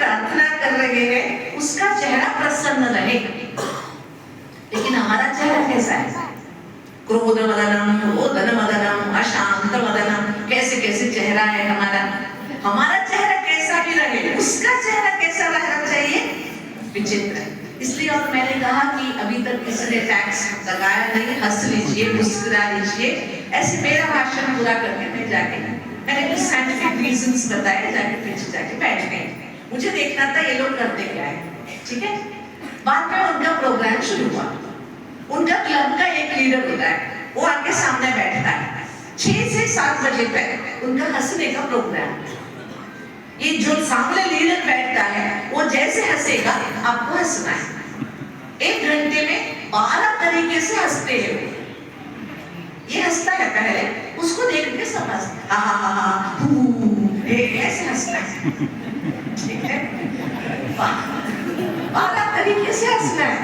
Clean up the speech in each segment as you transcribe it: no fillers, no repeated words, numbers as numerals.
प्रार्थना कर रहे हैं उसका चेहरा प्रसन्न रहे, लेकिन हमारा चेहरा कैसा है? क्रोध मदनम, रोदन मदनम, अशांत मदनम, कैसे कैसे चेहरा है हमारा। हमारा चेहरा कैसा भी रहे, उसका चेहरा कैसा रहना चाहिए? विचित्र। इसलिए और मैंने कहा कि अभी तक किसी ने टैक्स लगाया नहीं, हंस लीजिए, मुस्कुरा लीजिए। ऐसे मेरा भाषण पूरा करके मैं जाके मैंने कुछ साइंटिफिक रीजंस बताए, जाके पीछे जाके बैठ गए। मुझे देखना था ये लोग करते क्या है, ठीक है। बाद में उनका प्रोग्राम शुरू हुआ। उनका क्लब का एक लीडर होता है, वो आके सामने बैठता है 6 से 7 बजे तक उनका हंसने का प्रोग्राम। ये जो सामने लीडर बैठता है वो जैसे हंसेगा आपको हंसना है। 1 घंटे में 12 तरीके से हंसते हैं। ये हंसता है पहले, उसको देख के सब हंसते, हा हा हा हा, ऐसे हंसता है, ठीक है। 12 तरीके से हंसना है।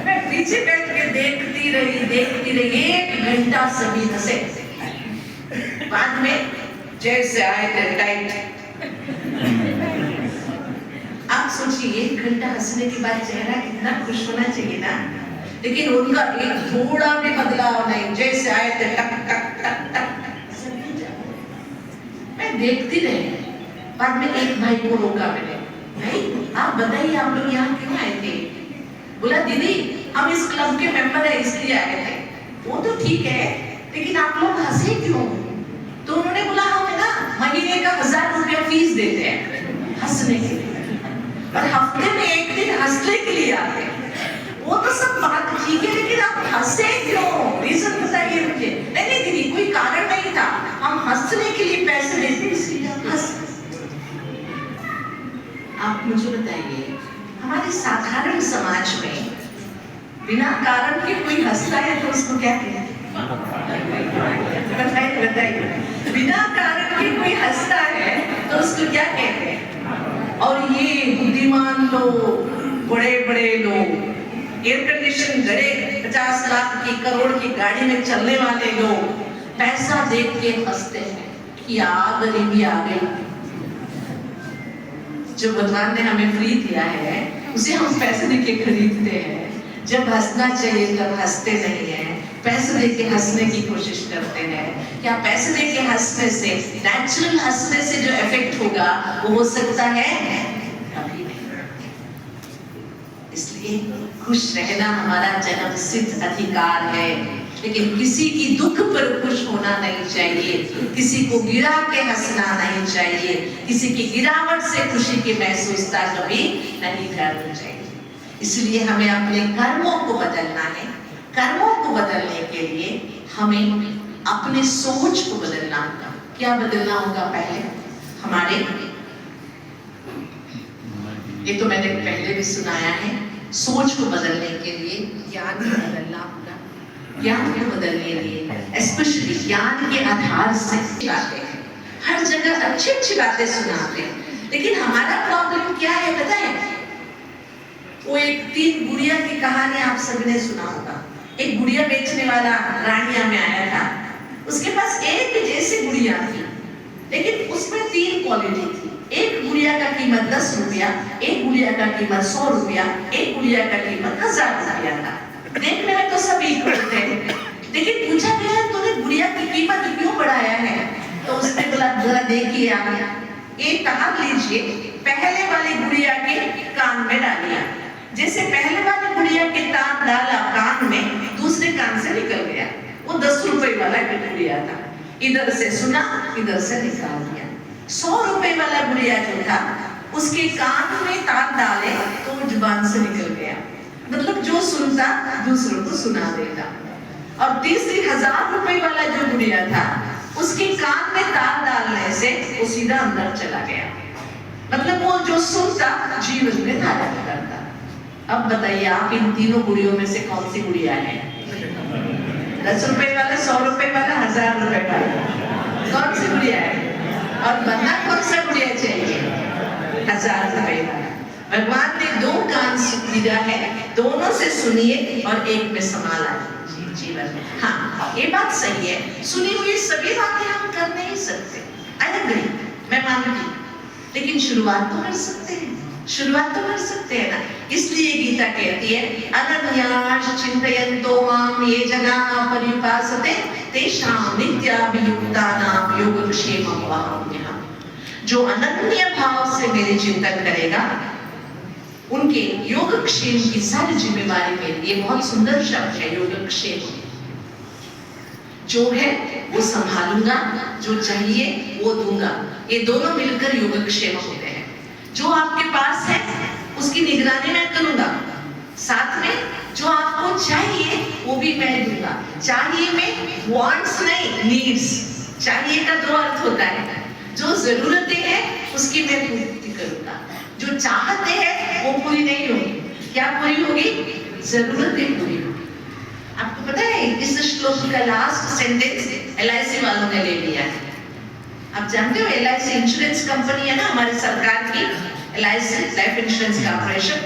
मैं पीछे बैठ के देखती रही 1 घंटा सभी हंसे। बाद में जैसे आए थे टाइट। आप सोचिए 1 घंटा हंसने के बाद चेहरा कितना खुश होना चाहिए ना, लेकिन उनका एक थोड़ा भी बदलाव नहीं, जैसे आए थे टक टक टक टक। मैं देखती रही। बाद में एक भाई को रोका मैंने, भाई आप बताइए आप लोग यहाँ क्यों आए थे? बोला दीदी हम इस क्लब के मेंबर है इसलिए आए थे। वो तो ठीक है, लेकिन आप लोग हंसे क्यों? तो उन्होंने बोला हम है ना महीने का 1000 रुपया फीस देते हैं हंसने के लिए, और हफ्ते में 1 दिन हंसने के लिए आते हैं। वो तो सब बात ठीक है, लेकिन आप हंसे क्यों? रीजन बताइए मुझे। नहीं दीदी कोई कारण नहीं था, हम हंसने के लिए पैसे देते इसलिए हम हंस। आप मुझे बताइए हमारे साधारण समाज में बिना कारण के कोई हंसता है तो उसको क्या कहते हैं? बताइए बिना कारण के कोई हंसता है तो उसको क्या कहते हैं? और ये बुद्धिमान लोग, बड़े बड़े लोग, एयर कंडीशन घरे 50 लाख की करोड़ की गाड़ी में चलने वाले लोग पैसा देख के हंसते हैं कि गरीबी आ गई। जो भगवान ने हमें फ्री दिया है उसे हम पैसे दे के खरीदते हैं। जब हंसना चाहिए तब हंसते नहीं है, पैसे दे के हंसने की कोशिश करते हैं। क्या पैसे दे के हंसने से, नेचुरल हंसने से जो इफेक्ट होगा वो हो सकता है? कभी नहीं। इसलिए खुश रहना हमारा जन्म सिद्ध अधिकार है, लेकिन किसी की दुख पर खुश होना नहीं चाहिए, किसी को गिरा के हंसना नहीं चाहिए, किसी की गिरावट से खुशी की महसूसता कभी नहीं करनी चाहिए। इसलिए हमें अपने कर्मों को बदलना है। कर्मों को बदलने के लिए हमें अपने सोच को बदलना होगा। क्या बदलना होगा? पहले हमारे, ये तो मैंने पहले भी सुनाया है, सोच को बदलने के लिए ज्ञान को बदलना होगा। ज्ञान को बदलने के लिए स्पेशली ज्ञान के आधार से बातें हैं, हर जगह अच्छी अच्छी बातें सुनाते हैं, लेकिन हमारा प्रॉब्लम क्या है पता है? वो एक 3 गुड़िया की कहानी आप सबने सुना होगा। एक गुड़िया बेचने वाला रानिया में आया था, उसके पास एक जैसी गुड़िया थी, लेकिन उसमें 3 क्वालिटी थी। एक गुड़िया का कीमत 10 रुपया, एक गुड़िया का कीमत 100 रुपया, एक गुड़िया का कीमत 1000 रुपया था। देखने में तो सब इक्वल थे, लेकिन पूछा गया तूने गुड़िया की कीमत क्यों बढ़ाया है? तो उसने बोला जरा देखिए आप, ये तार लीजिए, पहले वाली गुड़िया के कान में डालिया, जैसे पहले वाली गुड़िया के तार डाला कान में, दूसरे कान से निकल गया। वो 10 रुपए वाला गुड़िया था, इधर से सुना इधर से निकाल दिया। 100 रुपए वाला गुड़िया जो था उसके कान में तार डाले तो जुबान से निकल गया, मतलब जो सुनता दूसरों को सुना देता। और तीसरी 1000 रुपए वाला जो गुड़िया था उसके कान में तार डालने से वो सीधा अंदर चला गया, मतलब वो जो सुनता जीवन में धारण करता। अब बताइए आप इन तीनों गुड़ियों में से कौन सी गुड़िया है? 10 रुपए वाला, 100 रुपए वाला, 1000 रुपए वाला, कौन सी गुड़िया है? और बनना कौन सा गुड़िया चाहिए? 1000 रुपए वाला। भगवान ने 2 कान दिया है, दोनों से सुनिए और एक में संभाला जीवन में। हाँ, ये बात सही है, सुनी हुई सभी बातें हम कर नहीं सकते, आई एग्री, मैं मानती, लेकिन शुरुआत तो कर सकते हैं। शुरुआत तो कर सकते हैं ना। इसलिए गीता कहती है अनन्याश्च चिन्तयन्तो मां ये जनाः पर्युपासते तेषां नित्याभियुक्तानां योगक्षेमं वहाम्यहम्। जो अनन्य भाव से मेरे चिंतन करेगा उनके योगक्षेम की सारी जिम्मेवारी मेरी। ये बहुत सुंदर शब्द है योगक्षेम। जो है वो संभालूंगा, जो चाहिए वो दूंगा। ये दोनों मिलकर योगक्षेम होते हैं। जो आपके पास है उसकी निगरानी मैं करूंगा, साथ में जो आपको चाहिए वो भी मैं दूंगा। चाहिए में वांट्स नहीं, नीड्स। चाहिए का दो अर्थ होता है। जो जरूरतें हैं उसकी मैं पूर्ति करूंगा। जो चाहते हैं वो पूरी नहीं होगी। क्या पूरी होगी? जरूरतें पूरी होगी। आपको पता है इस श्लोक का लास्ट सेंटेंस LIC वालों ने ले लिया है। आप जानते हो LIC इंश्योरेंस कंपनी है ना हमारी सरकार की, LIC लाइफ इंश्योरेंस कॉर्पोरेशन।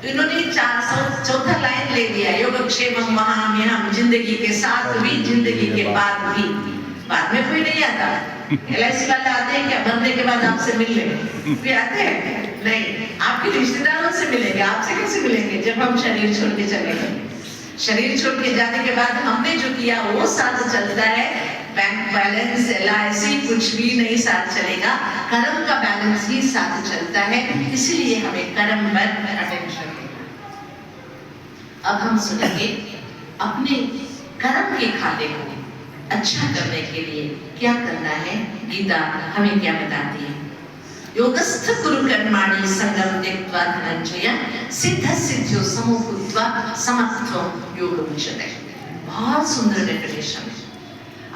इन्होंने 404 लाइन ले लिया, योगक्षेमं वहाम्यहम्। जिंदगी के साथ भी, जिंदगी के बाद भी। बाद में कोई नहीं आता। LIC वाले आते हैं क्या मरने के बाद आपसे मिलने? कोई आते हैं? नहीं। आपके रिश्तेदारों से मिलेंगे, आपसे कैसे मिलेंगे? जब हम शरीर छोड़ के चलेंगे। शरीर छोड़ के जाने के बाद हमने जो किया वो साथ चलता है। बैंक बैलेंस LIC कुछ भी नहीं साथ चलेगा, कर्म का बैलेंस ही साथ चलता है। इसलिए हमें कर्म पर अटेंशन देना। अब हम सुनेंगे अपने कर्म के खाते को अच्छा करने के लिए क्या करना है। गीता हमें क्या बताती है? योगस्थ कुरु कर्माणि संगम त्यक्त्वा धनंजय सिद्ध सिद्ध्यो समो भूत्वा समत्वं योगम् उच्यते। बहुत सुंदर डेफिनेशन है।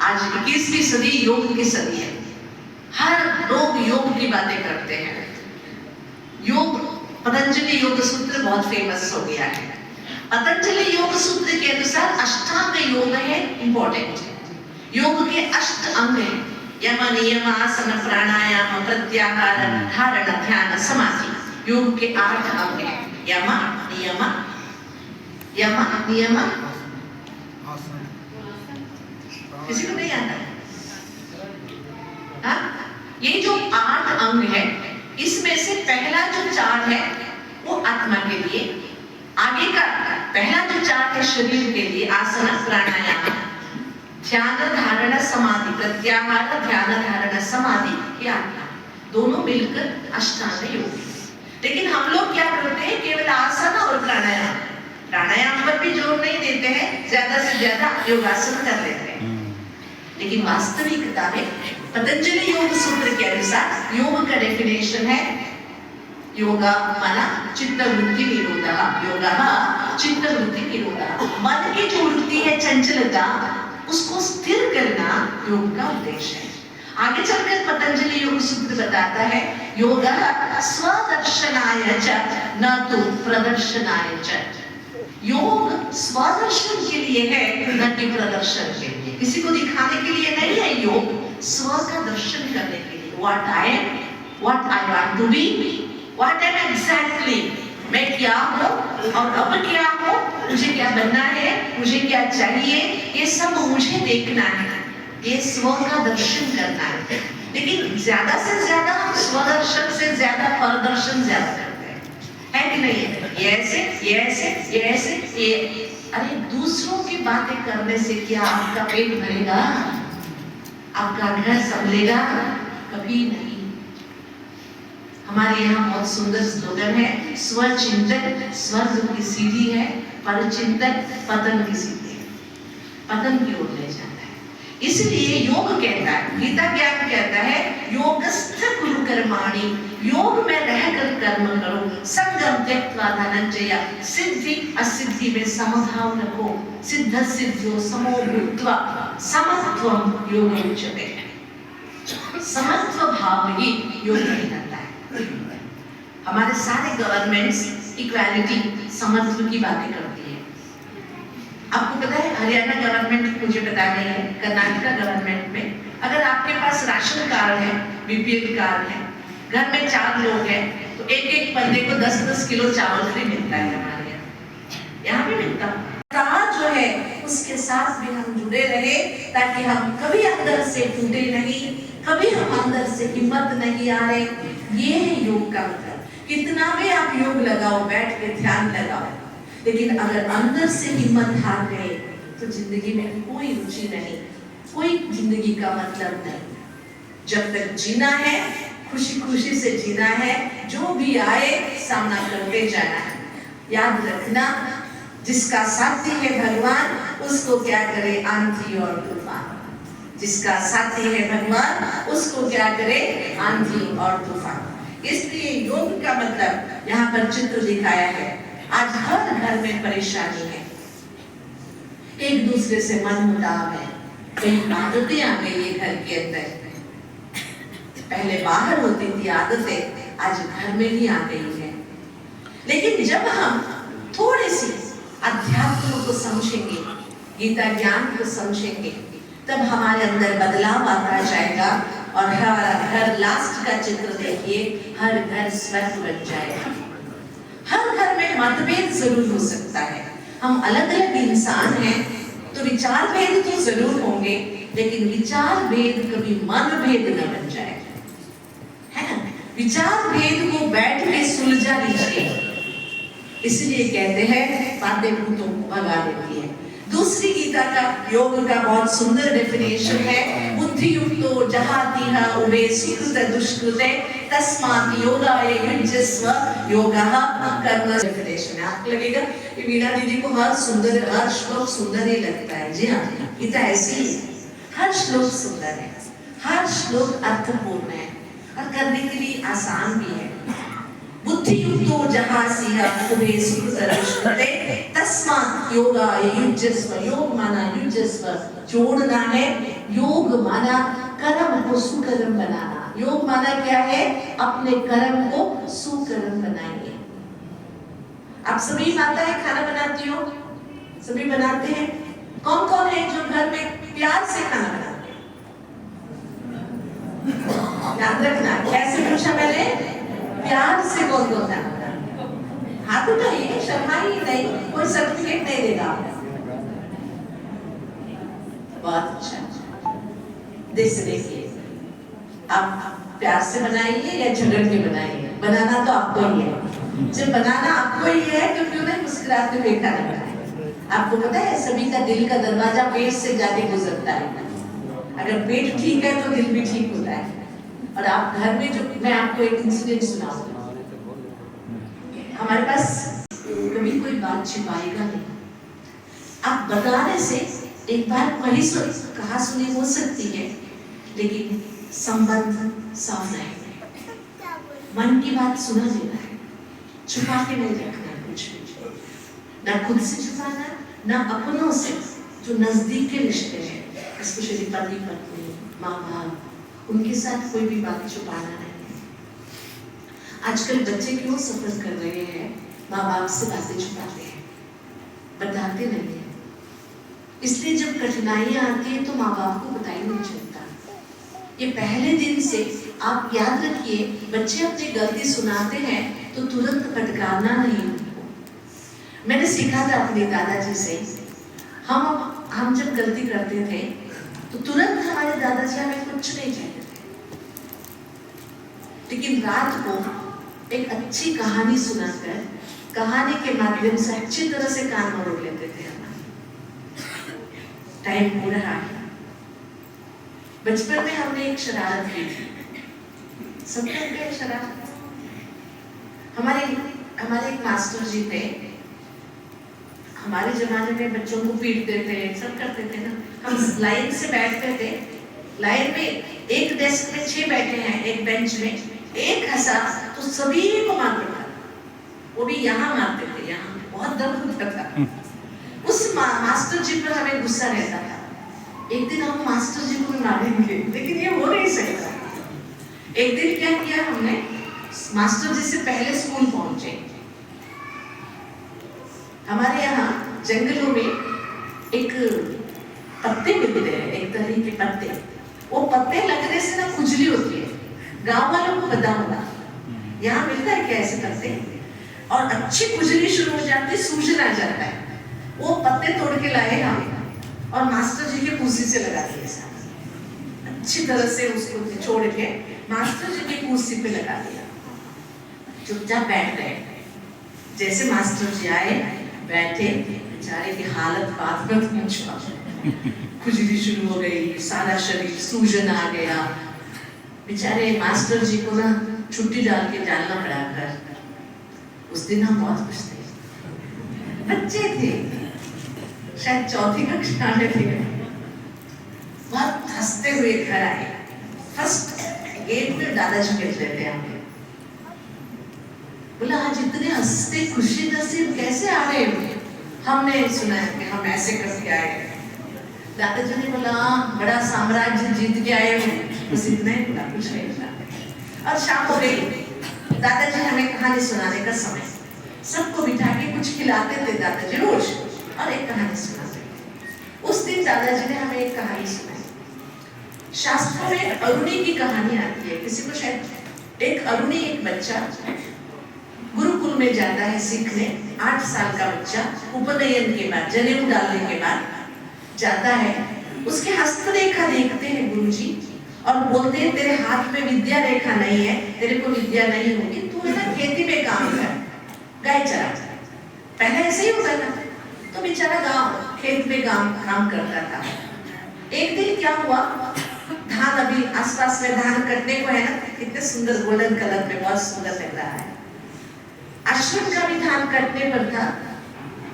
आज 21वीं सदी योग की सदी है। हर लोग योग की बातें करते हैं। योग पतंजलि योग सूत्र बहुत फेमस हो गया है। पतंजलि योग सूत्र के अनुसार अष्टांग योग है इंपॉर्टेंट। योग के 8 अंग हैं। यम नियम आसन प्राणायाम प्रत्याहार धारण ध्यान समाधि। योग के 8 अंग हैं। यम नियम किसी को नहीं आता है? हाँ? ये जो 8 अंग है इसमें से पहला जो 4 है वो आत्मा के लिए, आगे का पहला जो 4 है शरीर के लिए, आसन प्राणायाम ध्यान धारण समाधि, प्रत्याहार ध्यान धारण समाधि, ये आत्मा दोनों मिलकर अष्टांग योग। लेकिन हम लोग क्या करते हैं? केवल आसन और प्राणायाम, प्राणायाम पर भी जोर नहीं देते हैं, ज्यादा से ज्यादा योगासन कर लेते हैं। लेकिन वास्तविकता में पतंजलि योग सूत्र के अनुसार योग का डेफिनेशन है योगा माना चित्त वृत्ति निरोधः। योगा चित्त वृत्ति निरोधः। मन की जो वृत्ति है चंचलता उसको स्थिर करना योग का उद्देश्य है। आगे चलकर पतंजलि योग सूत्र बताता है योगः स्वदर्शनाय च न तो प्रदर्शनाय च। योग स्वदर्शन के लिए है न कि प्रदर्शन के लिए। किसी को दिखाने के लिए नहीं है योग, स्व का दर्शन करने के लिए। What I am, what I want to be, what I am exactly, मैं क्या हूँ और अब क्या हूँ, मुझे क्या बनना है, मुझे क्या चाहिए, ये सब मुझे देखना है। ये स्व का दर्शन करना है। लेकिन ज्यादा से ज्यादा हम स्वदर्शन से ज्यादा परदर्शन ज्यादा करते हैं, है कि नहीं है? ये ऐसे, ये ऐसे, ये ऐसे, ये। अरे दूसरों की बातें करने से क्या आपका पेट भरेगा? आपका घर संभलेगा? कभी नहीं। हमारे यहाँ बहुत सुंदर स्लोगन है, स्वचिंतन स्वर्ग की सीढ़ी है, परचिंतन पतन की सीढ़ी है, पतन की ओर ले जाता है। इसलिए योग कहता है, गीता ज्ञान कहता है योगस्थ कुरु कर्माणि, योग में रहकर कर्म करो। संगम त्यक्त्वा धनंजय, सिद्धि असिद्धि में समभाव रखो। सिद्ध सिद्ध्यो समो भूत्वा समत्वं योगम् उच्यते। समत्व भाव ही योग कहलाता है। हमारे सारे गवर्नमेंट्स इक्वालिटी समत्व की बातें करती है। आपको पता है हरियाणा गवर्नमेंट, मुझे पता नहीं है, कर्नाटका गवर्नमेंट में अगर आपके पास राशन कार्ड है, BPL कार्ड है, घर में 4 लोग हैं तो एक एक बंदे को 10-10 किलो चावल फ्री मिलता है। हमारे यहाँ भी मिलता जो है उसके साथ भी हम जुड़े रहे ताकि हम कभी अंदर से टूटे नहीं, कभी हम अंदर से हिम्मत नहीं आ रहे। ये है योग का मतलब। कितना भी आप योग लगाओ, बैठ के ध्यान लगाओ, लेकिन अगर अंदर से हिम्मत हार गए तो जिंदगी में कोई रुचि नहीं, कोई जिंदगी का मतलब नहीं। जब तक जीना है, खुशी खुशी से जीना है, जो भी आए सामना करते जाना है। याद रखना, जिसका साथी है भगवान, उसको क्या करे आंधी और तूफान। जिसका साथी है भगवान, उसको क्या करे आंधी और तूफान। इसलिए योग का मतलब यहाँ पर चित्र दिखाया है। आज हर घर में परेशानी है, एक दूसरे से मनमुटाव है, कई आदतें आ गई है घर के अंदर। पहले बाहर होती थी आदतें, आज घर में भी आ गई है। लेकिन जब हम थोड़ी सी अध्यात्म को समझेंगे, गीता ज्ञान को समझेंगे, तब हमारे अंदर बदलाव आता जाएगा और हमारा घर, लास्ट का चित्र देखिए, हर घर स्वर्ग बन जाएगा। हर घर में मतभेद जरूर हो सकता है, हम अलग अलग इंसान हैं, तो विचार भेद तो जरूर होंगे, लेकिन विचार भेद कभी मन भेद न बन जाए, है ना। विचार भेद को बैठ के सुलझा लीजिए। इसलिए कहते हैं बातें भूतों को भगा देती है। दूसरी गीता का योग का बहुत सुंदर डेफिनेशन है, बुद्धि युक्तो जहातिहा उभे सुकृत दुष्कृते तस्मात् योगाय युज्यस्व योगः कर्म। डेफिनेशन है, आपको लगेगा कि वीणा दीदी को हर श्लोक सुंदर ही लगता है। जी हाँ, गीता ऐसी है, हर श्लोक सुंदर है, हर श्लोक अर्थपूर्ण है और करने के लिए आसान भी है। बुद्धि युक्तो जहातिहा उभे सुकृत दुष्कृते तस्मात् योगाय युज्यस्व। योग माना युज्यस्व, जोड़ना है। योग माना कर्म को सुकर्म बनाना। योग माना क्या है? अपने कर्म को सुकर्म बनाएंगे। आप सभी माताएं खाना बनाती हो? सभी बनाते हैं? कौन कौन है जो घर में प्यार से खाना बनाते हैं? याद रखना, कैसे पूछा मैंने? प्यार से कौन कौन खाना बनाते हैं? हाथ उठाइए, शर्माइए नहीं, कोई सर्टिफिकेट नहीं देगा। बहुत अच्छा, देखिए आप प्यार से बनाइए या झगड़ के बनाइए, बनाना तो आपको ही है। जब बनाना आपको ही है तो क्यों नहीं मुस्कुराते हुए खाना बनाए? आपको पता है सभी का दिल का दरवाजा पेट से जाके गुजरता है। अगर पेट ठीक है तो दिल भी ठीक होता है। और आप घर में जो, मैं आपको एक इंसिडेंट सुनाऊंगी। हमारे पास कभी कोई बात छिपाएगा नहीं, आप बताने से एक बार वही कहा सुनी हो सकती है, लेकिन संबंध साफ रहेगा। मन की बात सुना लेना है, छुपा के नहीं रखना कुछ भी, ना खुद से छुपाना, ना अपनों से जो नजदीक के रिश्ते हैं, स्पेशली पति पत्नी, माँ बाप, उनके साथ कोई भी बात छुपाना नहीं। आजकल बच्चे क्यों सफर कर रहे हैं? माँ बाप से बातें छुपाते हैं, बताते नहीं है। इसलिए जब कठिनाइयां आती है तो माँ बाप को पता ही नहीं चलता। ये पहले दिन से आप याद रखिए, बच्चे अपनी गलती सुनाते हैं तो तुरंत फटकारना नहीं उनको। मैंने सीखा था अपने दादाजी से, हम जब गलती करते थे तो तुरंत हमारे दादाजी हमें कुछ नहीं कहते थे, लेकिन रात को एक अच्छी कहानी सुनाकर, कहानी के माध्यम से अच्छी तरह से कान मरोड़ लेते थे। टाइम हो रहा है। बचपन में हमने एक शरारत की थी, सब करके शरारत। हमारे एक मास्टर जी थे, हमारे जमाने में बच्चों को पीटते थे, सब करते थे ना। हम लाइन से बैठते थे, लाइन में एक डेस्क में 6 बैठे हैं, एक बेंच में, एक हंसा तो सभी को मारते थे। वो भी यहाँ मारते थे, यहाँ बहुत दर्द होता था। उस मास्टर जी पर हमें गुस्सा रहता था, एक दिन हम मास्टर जी को भी मारेंगे, लेकिन ये हो नहीं सकता। एक दिन क्या किया हमने, मास्टर जी से पहले स्कूल पहुंचे। हमारे यहाँ जंगलों में एक पत्ते मिलते हैं, एक तरह के पत्ते। वो पत्ते लगने से ना खुजली होती है, गांव वालों को पता होगा। यहाँ मिलता है क्या ऐसे पत्ते? और अच्छी खुजली शुरू हो जाती है, सूजन आ जाता है। वो पत्ते तोड़ के लाए हम और मास्टर जी के कुर्सी से लगा दिए, अच्छी तरह से उसको निचोड़ के मास्टर जी की कुर्सी पे लगा दिया। चुपचाप बैठ गए। जैसे मास्टर जी आए, बैठे, बेचारे की हालत बात मत पूछो, खुजली शुरू हो गई, सारा शरीर सूजन आ गया। बेचारे मास्टर जी को ना छुट्टी डाल के जाना पड़ा घर। उस दिन हम बहुत खुश थे, बच्चे थे, शायद चौथी कक्षा में थे। बहुत हंसते हुए घर आए। फर्स्ट गेट में दादाजी मिल रहे थे हमें। बोला आज इतने हंसते खुशी नसीब कैसे आ रहे हो? हमने सुना है कि हम ऐसे करके आए। दादाजी ने बोला बड़ा साम्राज्य जीत के आए हो, बस इतना ही बोला, कुछ नहीं बोला। और शाम हो गई, दादाजी हमें कहानी सुनाने का समय। सबको बिठा के कुछ खिलाते थे दादाजी रोज, और एक कहानी सुनाते। उस दिन दादाजी ने हमें एक कहानी सुनाई। शास्त्रों में अरुणी की कहानी आती है। किसी को शायद एक अरुणी, एक बच्चा गुरुकुल में जाता है सीखने। 8 साल का बच्चा उपनयन के बाद, जनेऊ डालने के बाद जाता है। उसके हस्तरेखा देखते हैं गुरुजी और बोलते हैं तेरे हाथ में विद्या रेखा नहीं है, तेरे को विद्या नहीं होगी, तू है ना खेती में काम कर, गाय चरा। पहले ऐसे ही होता था। तो बेचारा गांव खेत में काम करता था। एक दिन क्या हुआ, धान अभी आसपास में धान कटने को है ना, कितने सुंदर गोल्डन कलर में, बहुत सुंदर लग रहा है। आश्रम का भी धान कटने पर था।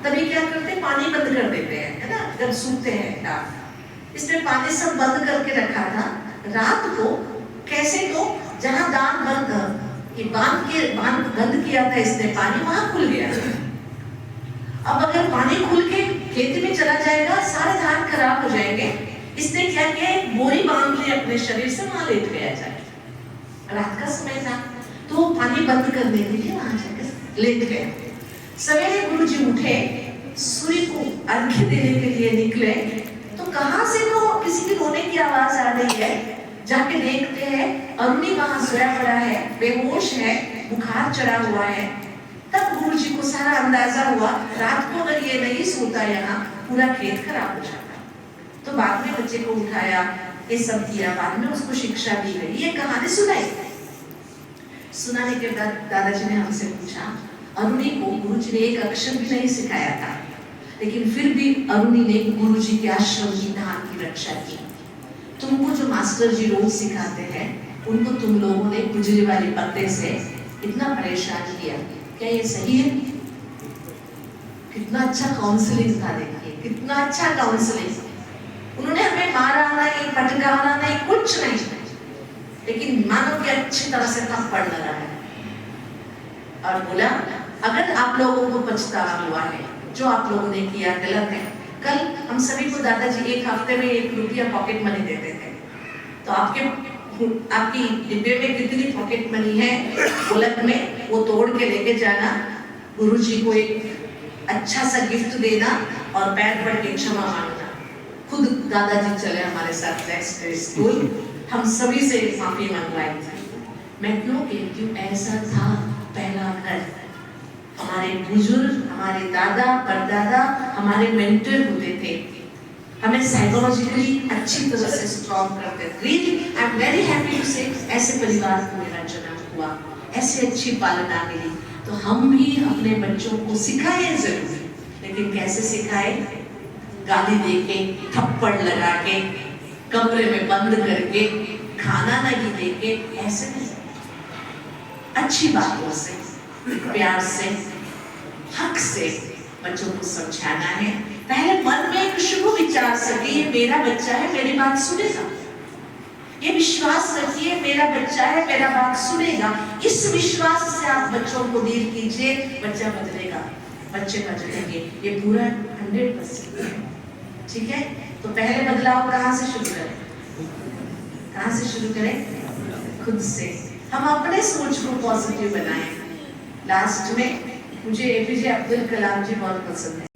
तभी क्या करते, पानी बंद कर देते हैं, है ना, जब सूखते हैं धान। इसने पानी सब बंद करके रखा था। रात को कैसे तो जहां दान बांध बंद किया था इसने, पानी वहां खुल गया। अब अगर पानी खुल के खेती में चला जाएगा, सारे धान खराब हो जाएंगे। इसने क्या किया, एक बोरी बांध ली अपने शरीर से, वहां लेट गया जाके। रात का समय था तो पानी बंद करने के लिए वहां जाकर लेट गए। सवेरे गुरुजी उठे, सूर्य को अर्घ्य देने के लिए निकले, तो कहां से तो किसी की रोने की आवाज आ रही है। जाके देखते हैं अरुणी वहां सोया पड़ा है, बेहोश है, बुखार चढ़ा हुआ है। तब गुरुजी को सारा अंदाजा हुआ, रात को अगर ये नहीं सोता यहाँ, पूरा खेत खराब हो जाता। तो बाद में बच्चे को उठाया, ये सब किया, बाद में उसको शिक्षा दी गई। ये कहानी सुनाई। सुनाने के बाद दादाजी ने हमसे पूछा, अरुणी को गुरुजी ने एक अक्षर भी नहीं सिखाया था, लेकिन फिर भी अरुणी ने गुरुजी के आश्रम की धान की रक्षा की। तुमको जो मास्टर जी रोज सिखाते हैं, उनको तुम लोगों ने गुजरी वाली पत्ते से इतना परेशान किया, क्या ये सही है? कितना अच्छा काउंसलिंग था, देखिए कितना अच्छा काउंसलिंग। उन्होंने हमें मारा नहीं, पटकाना नहीं, कुछ नहीं, लेकिन मानो कि अच्छी तरह से थप्पड़ लगा है और बोला अगर आप लोगों को पछतावा हुआ है, जो आप लोगों ने किया गलत है। कल हम सभी को दादाजी 1 हफ्ते में 1 रुपया पॉकेट मनी देते थे। तो आपकी डिब्बे में कितनी पॉकेट मनी है गोलक में, वो तोड़ के लेके जाना, गुरुजी को एक अच्छा सा गिफ्ट देना और पैर पड़ के क्षमा मांगना। खुद दादाजी चले हमारे साथ नेक्स्ट डे स्कूल, हम सभी से माफी मंगवाई थी। मैं क्यों कहती हूँ, ऐसा था पहला घर। हमारे बुजुर्ग, हमारे दादा परदादा हमारे मेंटर होते थे, हमें साइकोलॉजिकली अच्छी तरह से स्ट्रॉन्ग करते थे। Really I am very happy to say ऐसे परिवार को मेरा जन्म हुआ, ऐसे अच्छी पालना मिली। तो हम भी अपने बच्चों को सिखाए जरूर, लेकिन कैसे सिखाए? गाली देके, थप्पड़ लगा के, कमरे में बंद करके, खाना नहीं देके, ऐसे नहीं। अच्छी बातों से, प्यार से, हक से बच्चों को समझाना है। पहले मन में एक शुभ विचार से कि ये मेरा बच्चा है, मेरी बात सुनेगा। ये विश्वास रखिए, मेरा बच्चा है, मेरा बात सुनेगा। इस विश्वास से आप बच्चों को डील कीजिए, बच्चा बदलेगा, बच्चे बदलेंगे। ये पूरा 100% है, ठीक है? तो पहले बदलाव कहाँ से शुरू करें? कहाँ से शुरू करें? खुद से। हम अपने सोच को पॉजिटिव बनाएं। लास्ट में मुझे APJ अब्दुल कलाम जी बहुत पसंद है।